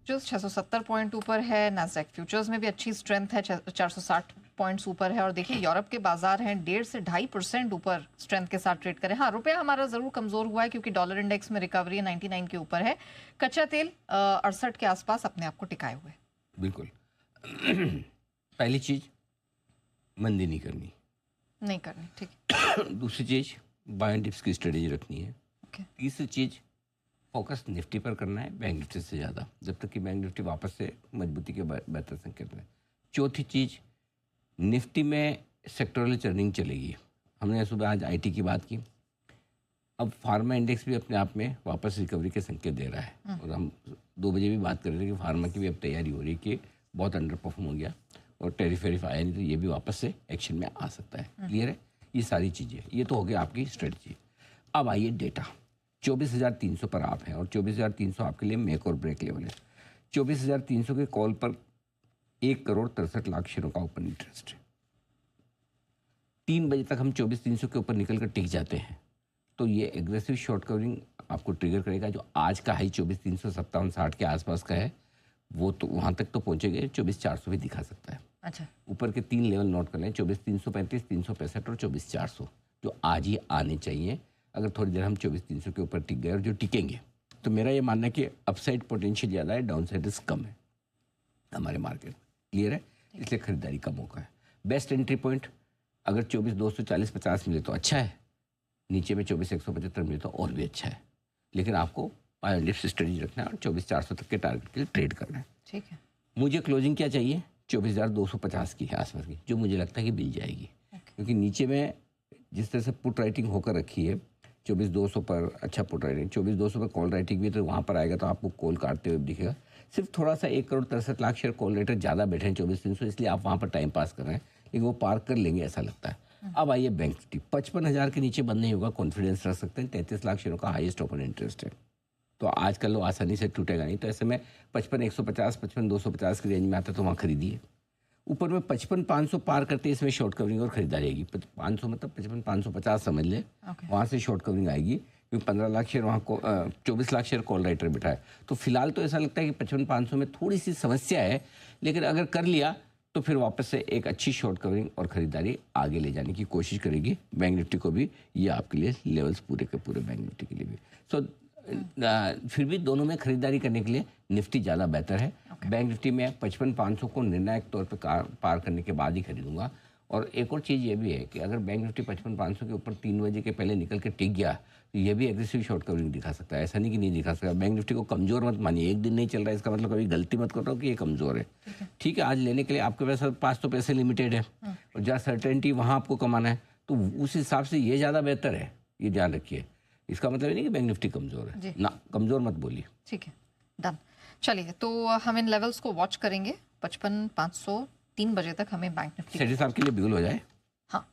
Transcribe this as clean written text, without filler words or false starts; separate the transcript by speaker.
Speaker 1: Futures 670 point ऊपर है, Nasdaq futures में भी अच्छी स्ट्रेंथ है, 460 पॉइंट्स ऊपर है। और देखिए यूरोप के बाजार हैं 1.5 से 2.5% ऊपर स्ट्रेंथ के साथ ट्रेड करें। हाँ, रुपया हमारा जरूर कमजोर हुआ है क्योंकि डॉलर इंडेक्स में रिकवरी है, 99 के ऊपर है। कच्चा तेल 68 के आसपास अपने आप को टिकाए हुए।
Speaker 2: बिल्कुल। पहली चीज मंदी नहीं करनी,
Speaker 1: नहीं करनी, ठीक।
Speaker 2: दूसरी चीज बाय एंड डिप्स की स्ट्रेटेजी रखनी है।
Speaker 1: ओके।
Speaker 2: तीसरी चीज फोकस निफ्टी पर करना है, बैंक निफ्टी से ज़्यादा, जब तक कि बैंक निफ्टी वापस से मजबूती के बेहतर संकेत में। चौथी चीज, निफ्टी में सेक्टोरल चर्निंग चलेगी। हमने सुबह आज आईटी की बात की, अब फार्मा इंडेक्स भी अपने आप में वापस रिकवरी के संकेत दे रहा है। और हम 2 बजे भी बात कर रहे थे कि फार्मा की भी अब तैयारी हो रही है कि बहुत अंडर परफॉर्म हो गया और टैरिफ वेरिफ आया नहीं, तो ये भी वापस से एक्शन में आ सकता है। क्लियर है? ये सारी चीज़ें, ये तो हो गया आपकी स्ट्रेटजी। अब आइए डेटा। 24,300 पर आप हैं और 24,300 आपके लिए मेक और ब्रेक लेवल है। 24,300 के कॉल पर 1,63,00,000 शेयरों का ओपन इंटरेस्ट है। 3 बजे तक हम 24,300 के ऊपर निकल कर टिक जाते हैं तो ये एग्रेसिव शॉर्ट कवरिंग आपको ट्रिगर करेगा। जो आज का हाई 24,357-60 के आसपास का है वो तो वहाँ तक तो पहुँचेगा, 24,400 भी दिखा सकता है।
Speaker 1: अच्छा,
Speaker 2: ऊपर के 3 लेवल नोट कर लें, 24,335, 365 और 24,400, जो आज ही आने चाहिए। अगर थोड़ी देर हम 24,300 के ऊपर टिक गए और जो टिकेंगे तो मेरा ये मानना है कि अपसाइड पोटेंशियल ज़्यादा है, डाउन साइड रिस्क कम है हमारे मार्केट में। क्लियर है? इसलिए खरीदारी का मौका है। बेस्ट एंट्री पॉइंट अगर 24,240-50 मिले तो अच्छा है, नीचे में 24,175 मिले तो और भी अच्छा है। लेकिन आपको लिफ्ट स्ट्रेटजी रखना है और 24,400 तक के टारगेट के लिए ट्रेड करना है।
Speaker 1: ठीक है।
Speaker 2: मुझे क्लोजिंग क्या चाहिए? 24,250 की आसपास की, जो मुझे लगता है कि मिल जाएगी। क्योंकि नीचे में जिस तरह से पुट राइटिंग होकर रखी है 24,200 पर, अच्छा पुट राइटिंग 24,200 पर कॉल राइटिंग भी, तो वहाँ पर आएगा तो आपको कॉल काटते हुए दिखेगा। सिर्फ थोड़ा सा 1,63,00,000 शेयर कॉल रेटर ज़्यादा बैठे हैं 24,300, इसलिए आप वहाँ पर टाइम पास कर रहे हैं, लेकिन वो पार कर लेंगे ऐसा लगता है। अब आइए बैंक निफ्टी। 55,000 के नीचे बंद नहीं होगा, कॉन्फिडेंस रख सकते हैं। 33 लाख शेयरों का हाईएस्ट ओपन इंटरेस्ट है, तो आजकल वो आसानी से टूटेगा नहीं। तो ऐसे में 55,150, 55,250 की रेंज में आता है तो वहाँ खरीदिए। ऊपर में 55,500 पार करते इसमें शॉर्ट कवरिंग और खरीदारी आएगी। 500 मतलब 55,550 समझ ले, वहाँ से शॉर्ट कवरिंग आएगी। क्योंकि 15 लाख शेयर वहाँ को 24 लाख शेयर कॉल राइटर बिठा है। तो फिलहाल तो ऐसा लगता है कि 55,500 में थोड़ी सी समस्या है, लेकिन अगर कर लिया तो फिर वापस से एक अच्छी शॉर्ट कवरिंग और खरीदारी आगे ले जाने की कोशिश करेगी बैंक निफ्टी को भी। ये आपके लिए लेवल्स पूरे के पूरे बैंक निफ्टी के लिए भी। सो फिर भी दोनों में खरीदारी करने के लिए निफ्टी ज़्यादा बेहतर है। बैंक निफ्टी में 55,500 को निर्णायक तौर पर पार करने के बाद ही खरीदूंगा। और एक और चीज़ ये भी है कि अगर बैंक निफ्टी 55,500 के ऊपर 3 बजे के पहले निकल के टिक गया तो ये भी एग्रेसिव शॉर्ट कवरिंग दिखा सकता है। ऐसा नहीं कि नहीं दिखा सकता। बैंक निफ्टी को कमज़ोर मत मानिए, एक दिन नहीं चल रहा है इसका मतलब कभी गलती मत करो कि ये कमज़ोर है। ठीक है, आज लेने के लिए आपके पास तो पैसे लिमिटेड है और जहाँ सर्टेनिटी वहाँ आपको कमाना है, तो उस हिसाब से ये ज़्यादा बेहतर है। ये ध्यान रखिए, इसका मतलब नहीं कि बैंक निफ्टी कमज़ोर है ना, कमज़ोर मत बोलिए।
Speaker 1: ठीक है, डन। चलिए, तो हम इन लेवल्स को वॉच करेंगे। 55,500 3 बजे तक हमें बैंक निफ्टी
Speaker 2: सेठी साहब के लिए बिगुल हो जाए।
Speaker 1: हाँ।